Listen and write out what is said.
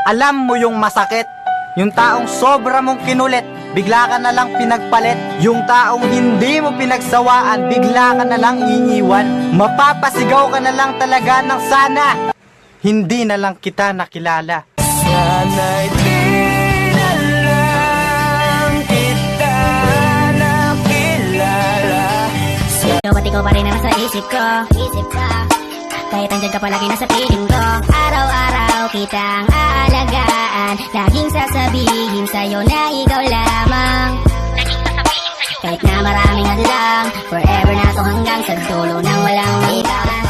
Alam mo yung masakit, yung taong sobra mong kinulit, bigla ka na lang pinagpalit. Yung taong hindi mo pinagsawaan, bigla ka na lang iiwan. Mapapasigaw ka na lang talaga ng sana hindi na lang kita nakilala. Sana'y di na lang kita nakilala. Ikaw at ikaw pa rin na nasa isip ko. Kahit andyan ka palagi nasa piling ko. Araw-araw kitang aalagaan. Laging sasabihin sa'yo na ikaw lamang. Kahit na maraming hadlang, forever na to hanggang sa dulo ng walang iba.